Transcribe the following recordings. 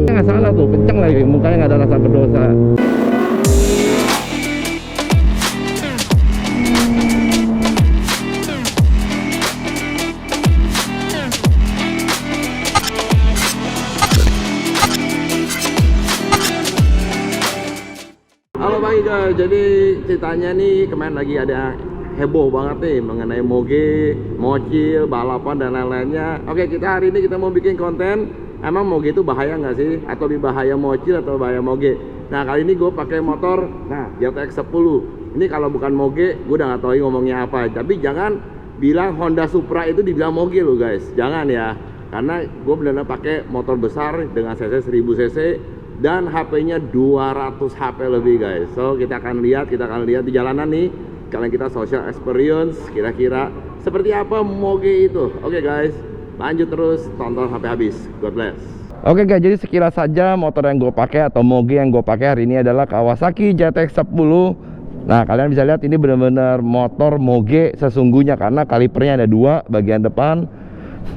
Nggak salah tuh, kenceng lagi, mukanya nggak ada rasa berdosa. Halo Bang Iga, jadi ceritanya nih kemarin lagi ada heboh banget nih mengenai moge, mocil, balapan dan lain-lainnya. Oke, kita hari ini kita mau bikin konten. Emang moge itu bahaya nggak sih? Atau lebih bahaya mocil atau bahaya moge? Nah, kali ini gue pakai motor, GTX 10. Ini kalau bukan moge, gue udah nggak tahu ngomongnya apa. Tapi jangan bilang Honda Supra itu dibilang moge loh guys. Jangan ya. Karena gue benar-benar pakai motor besar dengan cc 1000 cc. Dan HP-nya 200 HP lebih guys. So kita akan lihat di jalanan nih. Kalian kita social experience kira-kira seperti apa moge itu. Oke guys, lanjut terus tonton sampai habis. God bless. Oke guys, jadi sekilas saja motor yang gue pakai atau moge yang gue pakai hari ini adalah Kawasaki GTX 10. Nah kalian bisa lihat ini benar-benar motor moge sesungguhnya karena kalipernya ada dua bagian depan.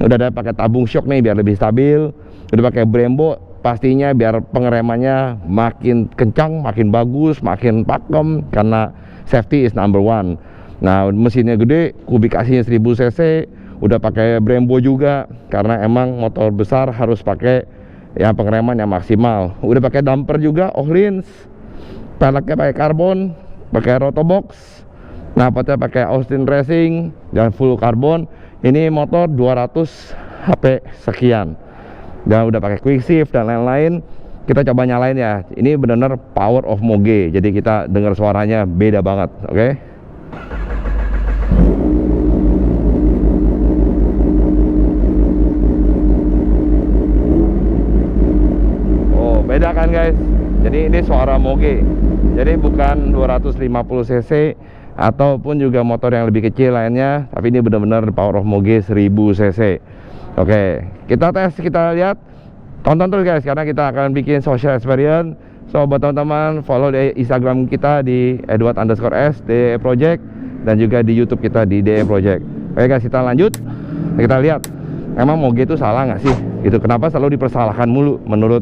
Udah ada pakai tabung shock nih biar lebih stabil. Udah pakai Brembo. Pastinya biar pengeremannya makin kencang, makin bagus, makin pakem karena safety is number one. Nah mesinnya gede, kubik AC-nya 1000 cc, udah pakai Brembo juga karena emang motor besar harus pakai yang pengereman yang maksimal. Udah pakai damper juga, Öhlins, peleknya pakai karbon, pakai Rotobox, knalpotnya pakai Austin Racing dan full karbon. Ini motor 200 HP sekian. Dan udah pakai quick shift dan lain-lain. Kita coba nyalain ya. Ini benar-benar power of moge. Jadi kita dengar suaranya beda banget, oke? Oh, beda kan guys? Jadi ini suara moge. Jadi bukan 250 cc ataupun juga motor yang lebih kecil lainnya, tapi ini benar-benar power of moge 1000 cc. Oke, kita tes, kita lihat, tonton terus guys, karena kita akan bikin social experience. So buat teman-teman, follow di Instagram kita di Edward_S DE Project dan juga di YouTube kita di DE Project. Oke guys, kita lanjut, kita lihat, emang moge itu salah nggak sih? Gitu, kenapa selalu dipersalahkan mulu? Menurut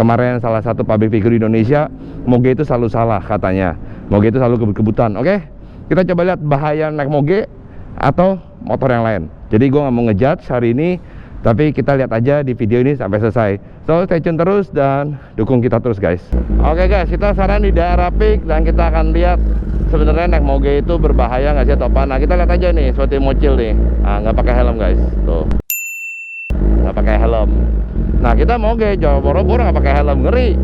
kemarin salah satu public figure Indonesia, moge itu selalu salah katanya. Moge itu selalu kebut-kebutan. Oke, kita coba lihat bahaya naik moge atau motor yang lain. Jadi gue nggak mau ngejudge hari ini, tapi kita lihat aja di video ini sampai selesai. So stay tune terus dan dukung kita terus guys. Oke guys, kita sekarang di daerah Peak dan kita akan lihat sebenarnya naik moge itu berbahaya nggak sih atau apa. Nah kita lihat aja nih, seperti mocil nih, nggak pakai helm guys, tuh nggak pakai helm. Nah kita moge jauh boro-boro nggak pakai helm, ngeri.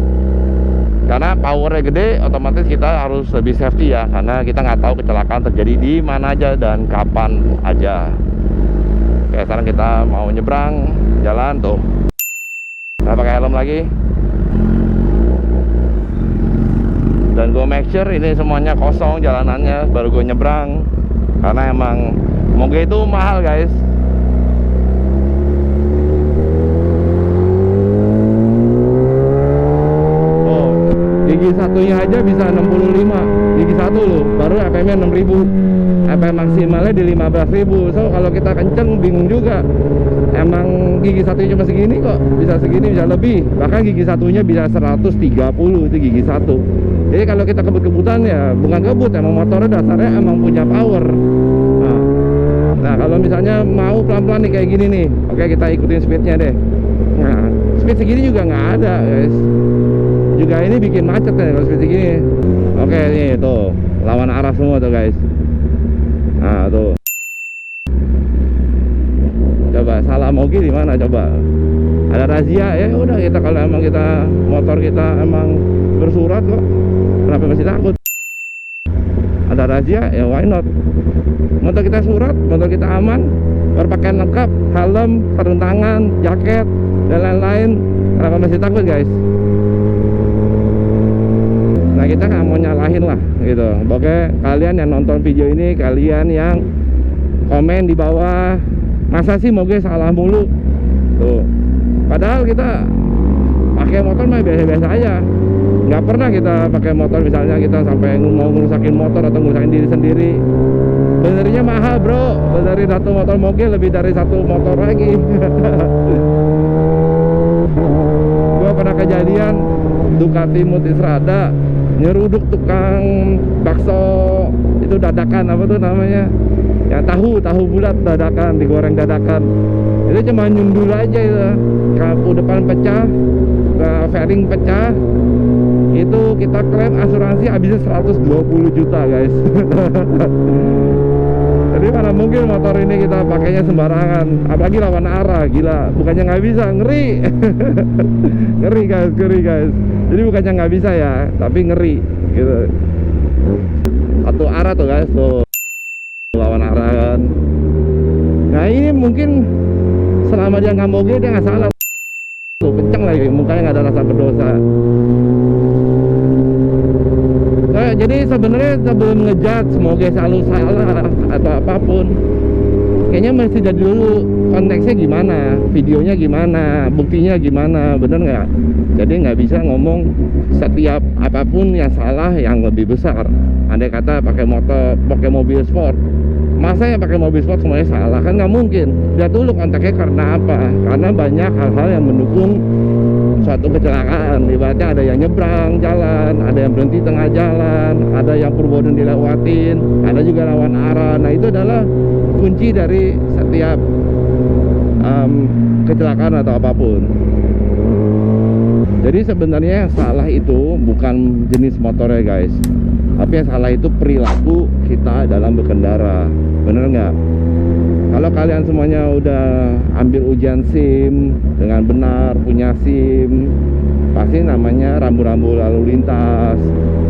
Karena powernya gede, otomatis kita harus lebih safety ya, karena kita nggak tahu kecelakaan terjadi di mana aja dan kapan aja. Oke, sekarang kita mau nyebrang jalan tuh. Nggak pakai helm lagi. Dan gue make sure ini semuanya kosong jalanannya baru gue nyebrang. Karena emang moge itu mahal guys. Gigi satunya aja bisa 65, gigi satu loh, baru FM-nya 6000, FM maksimalnya di 15.000. So kalau kita kenceng bingung juga, emang gigi satunya cuma segini kok, bisa segini, bisa lebih, bahkan gigi satunya bisa 130, itu gigi satu. Jadi kalau kita kebut-kebutan ya bukan kebut, emang motornya dasarnya emang punya power. Nah kalau misalnya mau pelan-pelan nih kayak gini nih, oke kita ikutin speednya deh. Nah speed segini juga nggak ada guys, juga ini bikin macet ya kalau seperti gini. Oke nih tuh lawan arah semua tuh guys. Nah tuh coba salah moge di mana coba, ada razia ya udah, kita kalau emang kita motor kita emang bersurat kok, kenapa masih takut? Ada razia ya why not? Motor kita surat, motor kita aman, berpakaian lengkap, helm, sarung tangan, jaket dan lain-lain, kenapa masih takut guys? Nah kita nggak mau nyalahin lah gitu. Pokoknya kalian yang nonton video ini, kalian yang komen di bawah, masa sih moge salah mulu tuh, padahal kita pakai motor mah biasa-biasa aja. Nggak pernah kita pakai motor misalnya kita sampai mau ngerusakin motor atau ngerusakin diri sendiri. Benernya mahal bro, benerin satu motor moge lebih dari satu motor lagi. Ducati Multistrada, nyeruduk tukang bakso itu dadakan, apa tuh namanya, yang tahu bulat dadakan, digoreng dadakan. Itu cuma nyundul aja itu, lampu depan pecah, fairing pecah, itu kita klaim asuransi habisnya 120 juta guys. Jadi mana mungkin motor ini kita pakainya sembarangan, apalagi lawan arah, gila. Bukannya nggak bisa, ngeri. Ngeri guys. Jadi bukannya nggak bisa ya, tapi ngeri gitu. Satu arah tuh guys, tuh lawan arah kan. Nah ini mungkin selama dia nggak moge dia nggak salah. Tuh kenceng lagi, mukanya nggak ada rasa berdosa. Jadi sebenarnya sebelum ngejudge semoga selalu salah atau apapun, kayaknya mesti jadi dulu konteksnya gimana, videonya gimana, buktinya gimana, bener nggak? Jadi nggak bisa ngomong setiap apapun yang salah yang lebih besar. Andai kata pakai mobil sport, masa yang pakai mobil sport semuanya salah, kan nggak mungkin. Lihat dulu konteksnya karena apa? Karena banyak hal-hal yang mendukung suatu kecelakaan. Ibaratnya ada yang nyebrang jalan, ada yang berhenti tengah jalan, ada yang perboden dilewatin, ada juga lawan arah. Nah itu adalah kunci dari setiap kecelakaan atau apapun. Jadi sebenarnya yang salah itu bukan jenis motornya guys, tapi yang salah itu perilaku kita dalam berkendara. Bener nggak? Kalau kalian semuanya udah ambil ujian SIM dengan benar, punya SIM, pasti namanya rambu-rambu lalu lintas,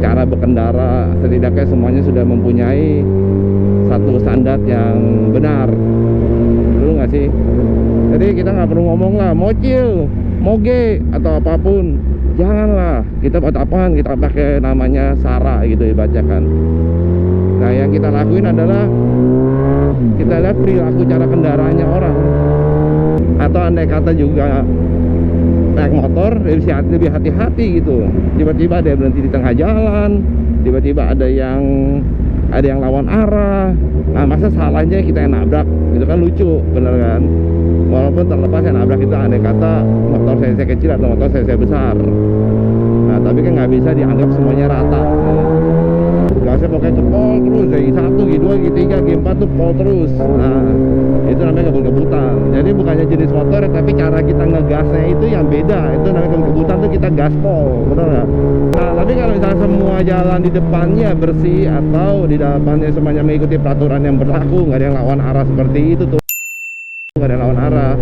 cara berkendara, setidaknya semuanya sudah mempunyai satu standar yang benar. Dulu nggak sih? Jadi kita nggak perlu ngomong lah, mocil, moge, atau apapun. Janganlah, kita buat apaan, kita pakai namanya SARA gitu dibacakan. Nah yang kita lakuin adalah kita lihat perilaku cara kendaraannya orang. Atau andai kata juga naik motor lebih hati-hati gitu. Tiba-tiba ada yang berhenti di tengah jalan, tiba-tiba ada yang lawan arah. Nah masa salahnya kita yang nabrak, itu kan lucu, bener kan? Walaupun terlepas yang nabrak itu andai kata motor cc kecil atau motor cc besar. Nah tapi kan nggak bisa dianggap semuanya rata. Gasnya pokoknya pol terus, dari 1, G2, G3, G4 tuh pol terus. Nah itu namanya kebut-kebutan. Jadi bukannya jenis motor ya, tapi cara kita ngegasnya itu yang beda. Itu namanya kebut-kebutan, tuh kita gaspol, bener nggak? Nah tapi kalau misalnya semua jalan di depannya bersih, atau di depannya semuanya mengikuti peraturan yang berlaku, nggak ada yang lawan arah seperti itu tuh, nggak ada yang lawan arah,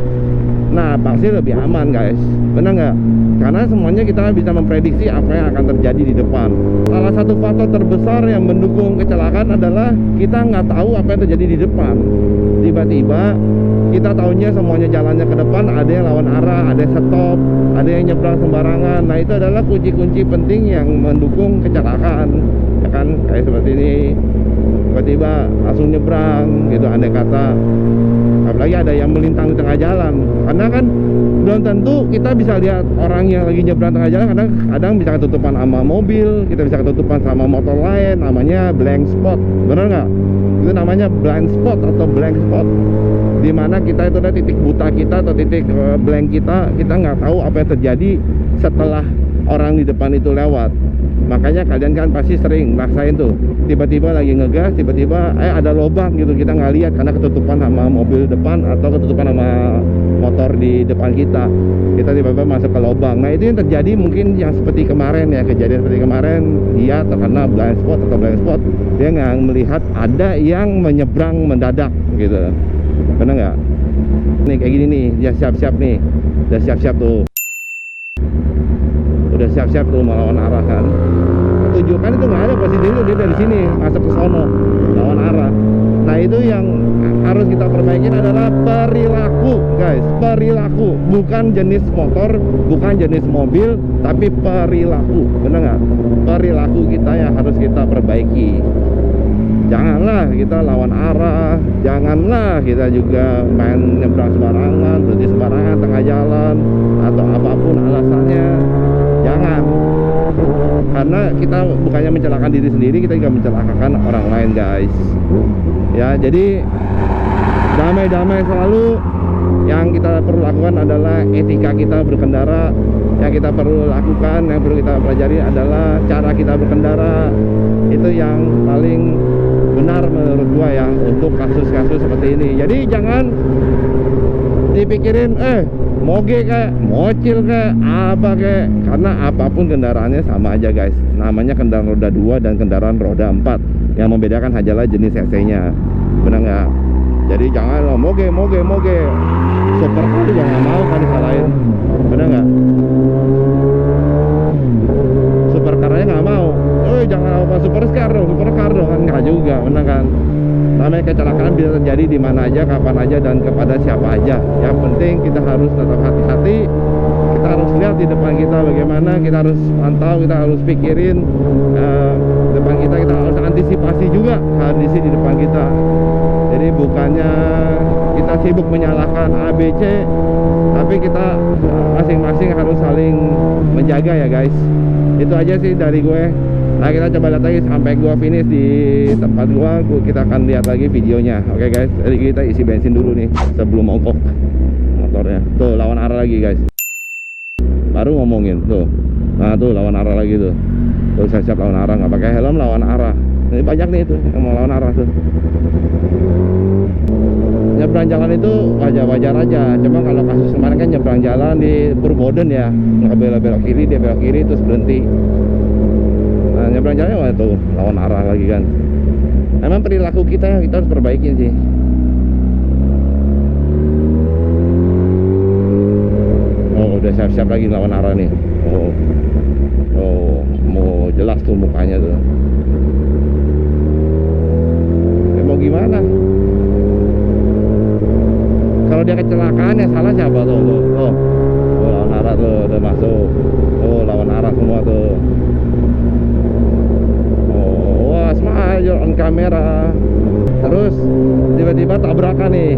nah pasti lebih aman guys, benar nggak? Karena semuanya kita bisa memprediksi apa yang akan terjadi di depan. Salah satu faktor terbesar yang mendukung kecelakaan adalah kita nggak tahu apa yang terjadi di depan. Tiba-tiba kita tahunya semuanya jalannya ke depan, ada yang lawan arah, ada yang stop, ada yang nyebrang sembarangan. Nah itu adalah kunci-kunci penting yang mendukung kecelakaan, ya kan? Kayak seperti ini, tiba-tiba langsung nyebrang gitu, andai kata. Apalagi ada yang melintang di tengah jalan, karena kan belum tentu kita bisa lihat orang yang lagi nyebrang tengah jalan. Kadang bisa ketutupan sama mobil, kita bisa ketutupan sama motor lain, namanya blank spot, bener nggak? Itu namanya blind spot atau blank spot, dimana kita itu ada titik buta kita atau titik blank kita nggak tahu apa yang terjadi setelah orang di depan itu lewat. Makanya kalian kan pasti sering ngerasain tuh, tiba-tiba lagi ngegas, tiba-tiba ada lubang gitu, kita nggak lihat karena ketutupan sama mobil depan atau ketutupan sama motor di depan kita tiba-tiba masuk ke lubang. Nah itu yang terjadi mungkin yang seperti kemarin ya, kejadian seperti kemarin, dia terkena blind spot atau blank spot, dia nggak melihat ada yang menyeberang mendadak gitu, bener nggak? Nih kayak gini nih, dia siap-siap nih, udah siap-siap tuh, udah siap-siap tuh melawan arah kan. Tujuan itu nggak ada posisi itu, dia dari sini masuk ke sono lawan arah. Nah itu yang harus kita perbaikin adalah perilaku guys, perilaku, bukan jenis motor, bukan jenis mobil, tapi perilaku, bener nggak? Perilaku kita yang harus kita perbaiki. Janganlah kita lawan arah, janganlah kita juga main nyebrang sembarangan, berhenti sembarangan tengah jalan, atau apapun alasannya. Jangan, karena kita bukannya mencelakakan diri sendiri, kita juga mencelakakan orang lain guys. Ya jadi damai-damai selalu, Yang kita perlu lakukan adalah etika kita berkendara. Yang kita perlu lakukan, yang perlu kita pelajari adalah cara kita berkendara. Itu yang paling benar menurut gua ya untuk kasus-kasus seperti ini. Jadi jangan dipikirin moge kayak mocil kayak apa kayak, karena apapun kendaraannya sama aja guys. Namanya kendaraan roda 2 dan kendaraan roda 4. Yang membedakan hanyalah jenis cc-nya. Benar nggak? Jadi jangan moge supercar juga nggak mau kan disalahin. Benar nggak? Supercar-nya nggak mau. Jangan apa supercar dong kan, nggak juga, benar kan? Namanya kecelakaan bisa terjadi di mana aja, kapan aja, dan kepada siapa aja. Yang penting kita harus tetap hati-hati. Kita harus lihat di depan kita bagaimana, kita harus pantau, kita harus pikirin depan kita harus antisipasi juga kondisi di depan kita. Jadi bukannya kita sibuk menyalahkan A, B, C, tapi kita masing-masing harus saling menjaga ya guys. Itu aja sih dari gue. Nah kita coba lihat lagi sampai gua finish di tempat kita akan lihat lagi videonya. Oke guys, jadi kita isi bensin dulu nih sebelum mogok motornya. Tuh lawan arah lagi guys, baru ngomongin tuh. Nah tuh lawan arah lagi tuh. Tuh siap lawan arah, nggak pakai helm lawan arah. Ini banyak nih itu yang mau lawan arah tuh. Nyebrang jalan itu wajar-wajar aja. Cuma kalau kasus kemarin kan nyebrang jalan di Purboden ya, nggak belok kiri, dia belok kiri terus berhenti. Nah, nyebrang jalannya wah tuh lawan arah lagi kan. Emang perilaku kita harus perbaikin sih. Oh udah siap-siap lagi lawan arah nih. Oh mau jelas tuh mukanya tuh. Mau gimana? Kalau dia kecelakaan yang salah siapa tuh? Oh lawan arah tuh udah masuk. Oh lawan arah semua tuh. Smile on kamera. Terus tiba-tiba tabrakan nih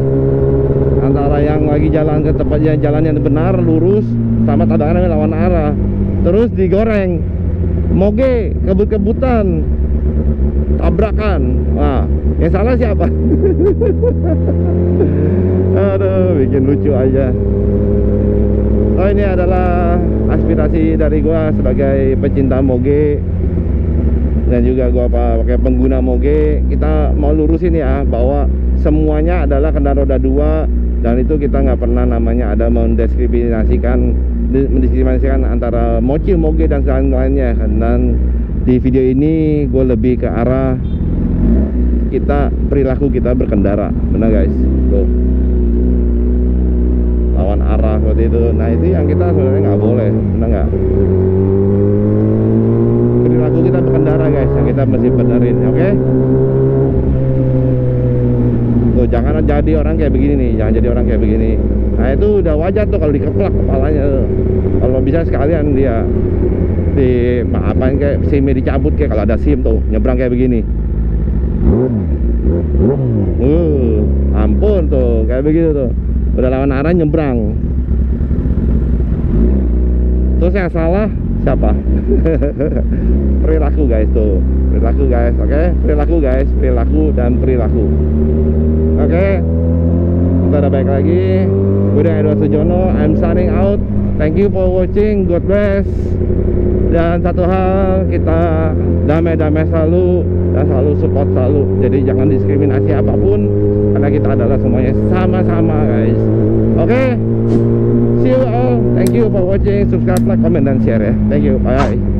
antara yang lagi jalan ke tempat jalan yang benar lurus sama tabrakan lawan arah. Terus digoreng, moge kebut-kebutan, tabrakan. Wah, yang salah siapa? Aduh, bikin lucu aja. Oh ini adalah aspirasi dari gua sebagai pecinta moge dan juga gua pakai pengguna moge. Kita mau lurusin ya bahwa semuanya adalah kendaraan roda 2 dan itu kita nggak pernah namanya ada mendiskriminasikan antara mobil, moge dan lainnya. Dan di video ini gue lebih ke arah perilaku kita berkendara, benar guys. Tuh lawan arah seperti itu. Nah itu yang kita sebenarnya nggak boleh, benar nggak? Perilaku kita berkendara guys, yang kita mesti benerin, oke? Tuh jangan jadi orang kayak begini nih, jangan jadi orang kayak begini. Nah itu udah wajar tuh kalau dikeplak kepalanya tuh. Kalau bisa sekalian dia apain kayak SIM-nya dicabut, kayak kalau ada SIM tuh nyebrang kayak begini. Ampun tuh kayak begitu tuh. Udah lawan arah nyebrang. Terus yang salah siapa? Perilaku guys tuh. Perilaku guys, oke? Perilaku guys, perilaku dan perilaku. Oke. Kita udah baik lagi. Gue udah Edward Sujono, I'm signing out. Thank you for watching, God bless. Dan satu hal, kita damai-damai selalu dan selalu support selalu. Jadi jangan diskriminasi apapun, karena kita adalah semuanya sama-sama guys. Oke, see you all. Thank you for watching. Subscribe, like, comment, dan share ya. Thank you, bye.